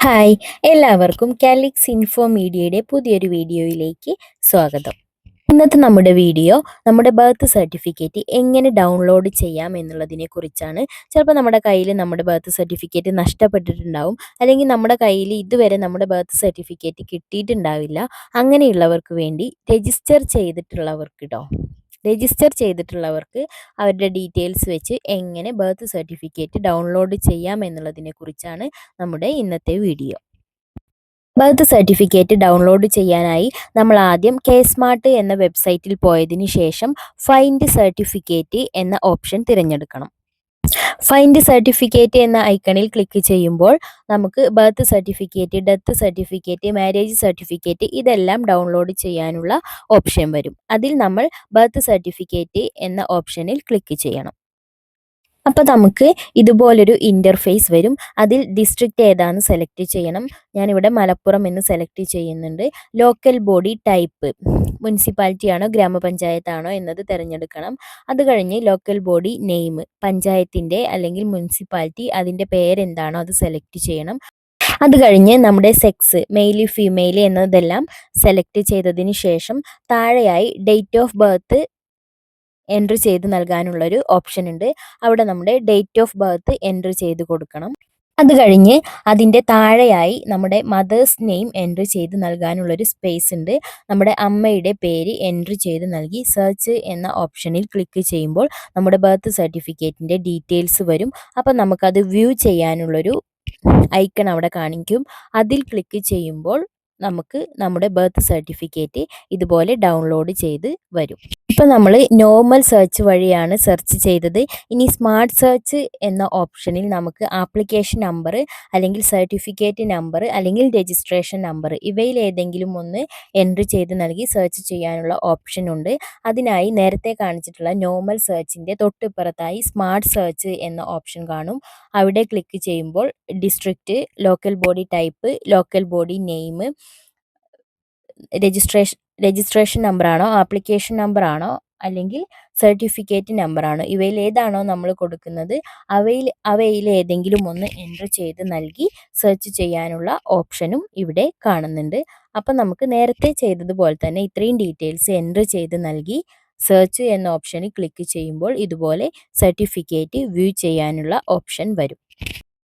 Hi എല്ലാവർക്കും calyx info മീഡിയയുടെ പുതിയൊരു വീഡിയോയിലേക്ക് സ്വാഗതം. ഇന്നത്തെ നമ്മുടെ വീഡിയോ നമ്മുടെ ബർത്ത് സർട്ടിഫിക്കറ്റ് എങ്ങനെ ഡൗൺലോഡ് ചെയ്യാം എന്നുള്ളതിനെ കുറിച്ചാണ്. ചിലപ്പോൾ നമ്മുടെ കയ്യിൽ നമ്മുടെ ബർത്ത് സർട്ടിഫിക്കറ്റ് നഷ്ടപ്പെട്ടിട്ടുണ്ടാവും, അല്ലെങ്കിൽ നമ്മുടെ കയ്യിൽ ഇതുവരെ നമ്മുടെ ബർത്ത് സർട്ടിഫിക്കറ്റ് കിട്ടിയിട്ടുണ്ടാവില്ല. അങ്ങനെയുള്ളവർക്ക് വേണ്ടി രജിസ്റ്റർ ചെയ്തിട്ടുള്ളവർക്ക് അവരുടെ ഡീറ്റെയിൽസ് വെച്ച് എങ്ങനെ ബർത്ത് സർട്ടിഫിക്കറ്റ് ഡൗൺലോഡ് ചെയ്യാം എന്നുള്ളതിനെ കുറിച്ചാണ് നമ്മുടെ ഇന്നത്തെ വീഡിയോ. ബർത്ത് സർട്ടിഫിക്കറ്റ് ഡൗൺലോഡ് ചെയ്യാനായി നമ്മൾ ആദ്യം കെ സ്മാർട്ട് എന്ന വെബ്സൈറ്റിൽ പോയതിന് ശേഷം ഫൈൻഡ് സർട്ടിഫിക്കറ്റ് എന്ന ഓപ്ഷൻ തിരഞ്ഞെടുക്കണം. ഫൈൻഡ് സർട്ടിഫിക്കറ്റ് എന്ന ഐക്കണിൽ ക്ലിക്ക് ചെയ്യുമ്പോൾ നമുക്ക് birth certificate, death certificate, marriage certificate ഇതെല്ലാം ഡൗൺലോഡ് ചെയ്യാനുള്ള ഓപ്ഷൻ വരും. അതിൽ നമ്മൾ ബർത്ത് സർട്ടിഫിക്കറ്റ് എന്ന ഓപ്ഷനിൽ ക്ലിക്ക് ചെയ്യണം. അപ്പോൾ നമുക്ക് ഇതുപോലൊരു ഇൻ്റർഫേസ് വരും. അതിൽ ഡിസ്ട്രിക്റ്റ് ഏതാണെന്ന് സെലക്ട് ചെയ്യണം. ഞാനിവിടെ മലപ്പുറം എന്ന് സെലക്ട് ചെയ്യുന്നുണ്ട്. ലോക്കൽ ബോഡി ടൈപ്പ് മുനിസിപ്പാലിറ്റി ആണോ ഗ്രാമപഞ്ചായത്താണോ എന്നത് തിരഞ്ഞെടുക്കണം. അത് കഴിഞ്ഞ് ലോക്കൽ ബോഡി നെയിം, പഞ്ചായത്തിൻ്റെ അല്ലെങ്കിൽ മുനിസിപ്പാലിറ്റി അതിൻ്റെ പേരെന്താണോ അത് സെലക്ട് ചെയ്യണം. അത് കഴിഞ്ഞ് നമ്മുടെ സെക്സ്, മെയിൽ ഫീമെയിൽ എന്നതെല്ലാം സെലക്ട് ചെയ്തതിന് ശേഷം താഴെയായി ഡേറ്റ് ഓഫ് ബർത്ത് എൻട്രി ചെയ്ത് നൽകാനുള്ളൊരു ഓപ്ഷൻ ഉണ്ട്. അവിടെ നമ്മുടെ ഡേറ്റ് ഓഫ് ബർത്ത് എൻട്രി ചെയ്ത് കൊടുക്കണം. അത് കഴിഞ്ഞ് അതിൻ്റെ താഴെയായി നമ്മുടെ മദേഴ്സ് നെയിം എൻട്രി ചെയ്ത് നൽകാനുള്ളൊരു സ്പേസ് ഉണ്ട്. നമ്മുടെ അമ്മയുടെ പേര് എൻട്രി ചെയ്ത് നൽകി സെർച്ച് എന്ന ഓപ്ഷനിൽ ക്ലിക്ക് ചെയ്യുമ്പോൾ നമ്മുടെ ബർത്ത് സർട്ടിഫിക്കറ്റിൻ്റെ ഡീറ്റെയിൽസ് വരും. അപ്പോൾ നമുക്കത് വ്യൂ ചെയ്യാനുള്ളൊരു ഐക്കൺ അവിടെ കാണിക്കും. അതിൽ ക്ലിക്ക് ചെയ്യുമ്പോൾ നമുക്ക് നമ്മുടെ ബർത്ത് സർട്ടിഫിക്കറ്റ് ഇതുപോലെ ഡൗൺലോഡ് ചെയ്ത് വരും. ഇപ്പം നമ്മൾ നോർമൽ സെർച്ച് വഴിയാണ് സെർച്ച് ചെയ്തത്. ഇനി സ്മാർട്ട് സെർച്ച് എന്ന ഓപ്ഷനിൽ നമുക്ക് ആപ്ലിക്കേഷൻ നമ്പർ, അല്ലെങ്കിൽ സർട്ടിഫിക്കറ്റ് നമ്പർ, അല്ലെങ്കിൽ രജിസ്ട്രേഷൻ നമ്പർ ഇവയിൽ ഏതെങ്കിലും ഒന്ന് എൻട്രി ചെയ്ത് നൽകി സെർച്ച് ചെയ്യാനുള്ള ഓപ്ഷൻ ഉണ്ട്. അതിനായി നേരത്തെ കാണിച്ചിട്ടുള്ള നോർമൽ സെർച്ചിൻ്റെ തൊട്ടിപ്പുറത്തായി സ്മാർട്ട് സെർച്ച് എന്ന ഓപ്ഷൻ കാണും. അവിടെ ക്ലിക്ക് ചെയ്യുമ്പോൾ district, local body type, local body name, registration നമ്പറാണോ, ആപ്ലിക്കേഷൻ നമ്പറാണോ, അല്ലെങ്കിൽ സർട്ടിഫിക്കറ്റ് നമ്പറാണോ, ഇവയിൽ ഏതാണോ നമ്മൾ കൊടുക്കുന്നത് അവയിൽ ഏതെങ്കിലും ഒന്ന് എൻട്രി ചെയ്ത് നൽകി സെർച്ച് ചെയ്യാനുള്ള ഓപ്ഷനും ഇവിടെ കാണുന്നുണ്ട്. അപ്പം നമുക്ക് നേരത്തെ ചെയ്തതുപോലെ തന്നെ ഇത്രയും ഡീറ്റെയിൽസ് എൻട്രി ചെയ്ത് നൽകി സെർച്ച് എന്ന ഓപ്ഷനിൽ ക്ലിക്ക് ചെയ്യുമ്പോൾ ഇതുപോലെ സർട്ടിഫിക്കറ്റ് വ്യൂ ചെയ്യാനുള്ള ഓപ്ഷൻ വരും.